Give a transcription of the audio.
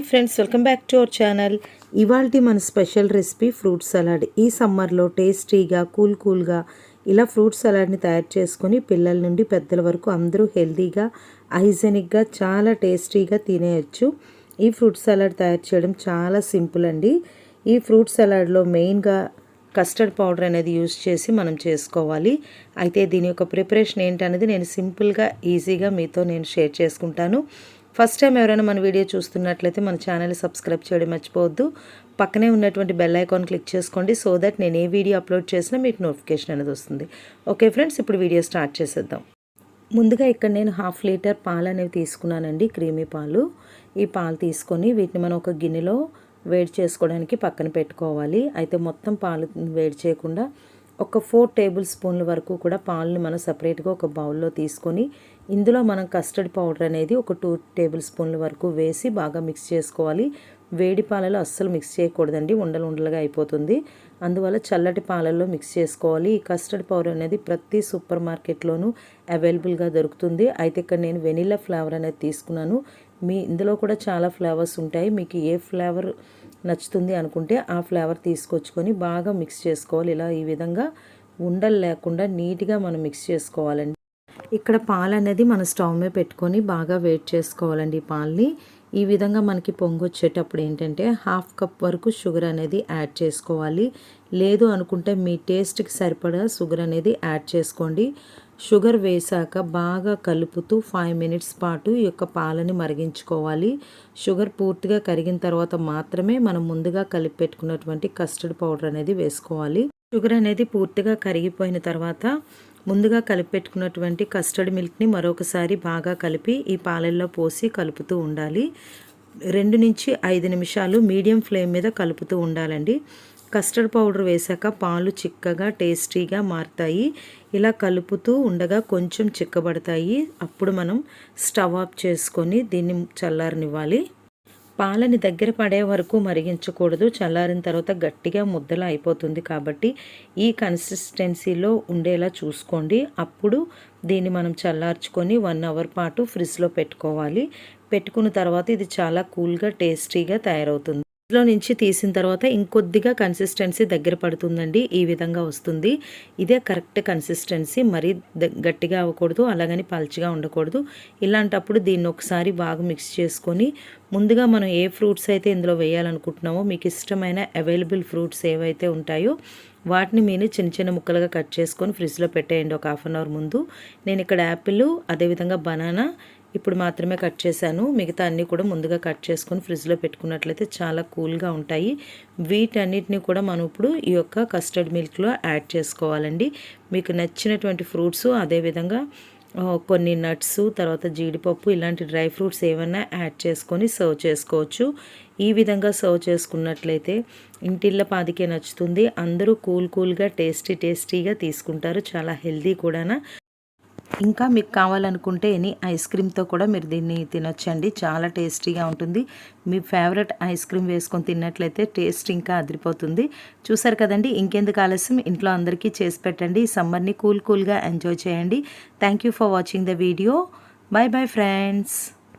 Friends, welcome back to our channel. ఇవాల్టి మన special recipe fruit salad. ఈ సమ్మర్లో టేస్టీగా కూల్గా ఇలా ఫ్రూట్ సలాడ్ని తయారు చేసుకొని పిల్లల నుండి పెద్దల వరకు అందరూ హెల్తీగా హైజెనిక్గా చాలా టేస్టీగా తినేయచ్చు. ఈ ఫ్రూట్ సలాడ్ తయారు చేయడం చాలా సింపుల్ అండి. ఈ ఫ్రూట్ సలాడ్లో మెయిన్గా కస్టర్డ్ పౌడర్ అనేది యూజ్ చేసి మనం చేసుకోవాలి. అయితే దీని యొక్క ప్రిపరేషన్ ఏంటనేది నేను సింపుల్గా ఈజీగా మీతో నేను షేర్ చేసుకుంటాను. ఫస్ట్ టైం ఎవరైనా మన వీడియో చూస్తున్నట్లయితే మన ఛానల్ సబ్స్క్రైబ్ చేయడం మర్చిపోవద్దు. పక్కనే ఉన్నటువంటి బెల్ ఐకాన్ క్లిక్ చేసుకోండి, సో దట్ నేను ఏ వీడియో అప్లోడ్ చేసినా మీకు నోటిఫికేషన్ అనేది వస్తుంది. ఓకే ఫ్రెండ్స్, ఇప్పుడు వీడియో స్టార్ట్ చేసేద్దాం. ముందుగా ఇక్కడ నేను 1/2 లీటర్ పాలు అనేవి తీసుకున్నానండి, క్రీమీ పాలు. ఈ పాలు తీసుకొని వీటిని మనం ఒక గిన్నెలో వేడి చేసుకోవడానికి పక్కన పెట్టుకోవాలి. అయితే మొత్తం పాలు వేడి చేయకుండా ఒక 4 టేబుల్ స్పూన్ల వరకు కూడా పాలను మనం సపరేట్గా ఒక బౌల్లో తీసుకొని ఇందులో మనం కస్టర్డ్ పౌడర్ అనేది ఒక 2 టేబుల్ స్పూన్ల వరకు వేసి బాగా మిక్స్ చేసుకోవాలి. వేడి పాలలో అస్సలు మిక్స్ చేయకూడదండి, ఉండలుగా అయిపోతుంది. అందువల్ల చల్లటి పాలల్లో మిక్స్ చేసుకోవాలి. ఈ కస్టర్డ్ పౌడర్ అనేది ప్రతి సూపర్ మార్కెట్లోనూ అవైలబుల్గా దొరుకుతుంది. అయితే ఇక్కడ నేను వెనిలా ఫ్లేవర్ అనేది తీసుకున్నాను. ఇందులో కూడా చాలా ఫ్లేవర్స్ ఉంటాయి. మీకు ఏ ఫ్లేవర్ నచ్చుతుంది అనుకుంటే ఆ ఫ్లేవర్ తీసుకొచ్చుకొని బాగా మిక్స్ చేసుకోవాలి. ఇలా ఈ విధంగా ఉండలు లేకుండా నీట్గా మనం మిక్స్ చేసుకోవాలండి. ఇక్కడ పాలు అనేది మనం స్టవ్ మీద పెట్టుకొని బాగా వేడి చేసుకోవాలండి. ఈ పాలని ఈ విధంగా మనకి పొంగు వచ్చేటప్పుడు ఏంటంటే 1/2 కప్ వరకు షుగర్ అనేది యాడ్ చేసుకోవాలి. లేదు అనుకుంటే మీ టేస్ట్కి సరిపడా షుగర్ అనేది యాడ్ చేసుకోండి. షుగర్ వేసాక బాగా కలుపుతూ 5 మినిట్స్ పాటు ఈ యొక్క పాలని మరిగించుకోవాలి. షుగర్ పూర్తిగా కరిగిన తర్వాత మాత్రమే మనం ముందుగా కలిపి పెట్టుకున్నటువంటి కస్టర్డ్ పౌడర్ అనేది వేసుకోవాలి. షుగర్ అనేది పూర్తిగా కరిగిపోయిన తర్వాత ముందుగా కలిపి పెట్టుకున్నటువంటి కస్టర్డ్ మిల్క్ని మరొకసారి బాగా కలిపి ఈ పాలల్లో పోసి కలుపుతూ ఉండాలి. 2 నుంచి 5 నిమిషాలు మీడియం ఫ్లేమ్ మీద కలుపుతూ ఉండాలండి. కస్టర్డ్ పౌడర్ వేసాక పాలు చిక్కగా టేస్టీగా మారుతాయి. ఇలా కలుపుతూ ఉండగా కొంచెం చిక్కబడతాయి. అప్పుడు మనం స్టవ్ ఆఫ్ చేసుకొని దీన్ని చల్లారనివ్వాలి. పాలని దగ్గర పడే వరకు మరిగించకూడదు. చల్లారిన తర్వాత గట్టిగా ముద్దలా అయిపోతుంది. కాబట్టి ఈ కన్సిస్టెన్సీలో ఉండేలా చూసుకోండి. అప్పుడు దీన్ని మనం చల్లార్చుకొని 1 అవర్ పాటు ఫ్రిడ్జ్లో పెట్టుకోవాలి. పెట్టుకున్న తర్వాత ఇది చాలా కూల్గా టేస్టీగా తయారవుతుంది. ఫ్రిడ్జ్లో నుంచి తీసిన తర్వాత ఇంకొద్దిగా కన్సిస్టెన్సీ దగ్గర పడుతుందండి. ఈ విధంగా వస్తుంది. ఇదే కరెక్ట్ కన్సిస్టెన్సీ. మరీ గట్టిగా అవ్వకూడదు, అలాగని పల్చగా ఉండకూడదు. ఇలాంటప్పుడు దీన్ని ఒకసారి బాగా మిక్స్ చేసుకొని ముందుగా మనం ఏ ఫ్రూట్స్ అయితే ఇందులో వేయాలనుకుంటున్నామో మీకు ఇష్టమైన అవైలబుల్ ఫ్రూట్స్ ఏవైతే ఉంటాయో వాటిని మీరు చిన్న ముక్కలుగా కట్ చేసుకొని ఫ్రిడ్జ్లో పెట్టేయండి ఒక 1/2 అవర్ ముందు. నేను ఇక్కడ యాపిల్, అదేవిధంగా బనానా ఇప్పుడు మాత్రమే కట్ చేశాను. మిగతా అన్నీ కూడా ముందుగా కట్ చేసుకొని ఫ్రిడ్జ్లో పెట్టుకున్నట్లయితే చాలా కూల్గా ఉంటాయి. వీటన్నిటిని కూడా మనం ఇప్పుడు ఈ యొక్క కస్టర్డ్ మిల్క్లో యాడ్ చేసుకోవాలండి. మీకు నచ్చినటువంటి ఫ్రూట్స్, అదేవిధంగా కొన్ని నట్స్, తర్వాత జీడిపప్పు, ఇలాంటి డ్రై ఫ్రూట్స్ ఏమైనా యాడ్ చేసుకొని సర్వ్ చేసుకోవచ్చు. ఈ విధంగా సర్వ్ చేసుకున్నట్లయితే ఇంటిళ్ళ పాదికే నచ్చుతుంది. అందరూ కూల్గా టేస్టీగా తీసుకుంటారు. చాలా హెల్తీ కూడా. ఇంకా మీకు కావాలనుకుంటే ఎనీ ఐస్ క్రీమ్తో కూడా మీరు దీన్ని తినొచ్చండి. చాలా టేస్టీగా ఉంటుంది. మీ ఫేవరెట్ ఐస్ క్రీమ్ వేసుకొని తిన్నట్లయితే టేస్ట్ ఇంకా అదిరిపోతుంది. చూసారు కదండి, ఇంకెందుకు ఆలస్యం, ఇంట్లో అందరికీ చేసి పెట్టండి. ఈ సమ్మర్ని కూల్గా ఎంజాయ్ చేయండి. Thank you for watching the video. Bye friends.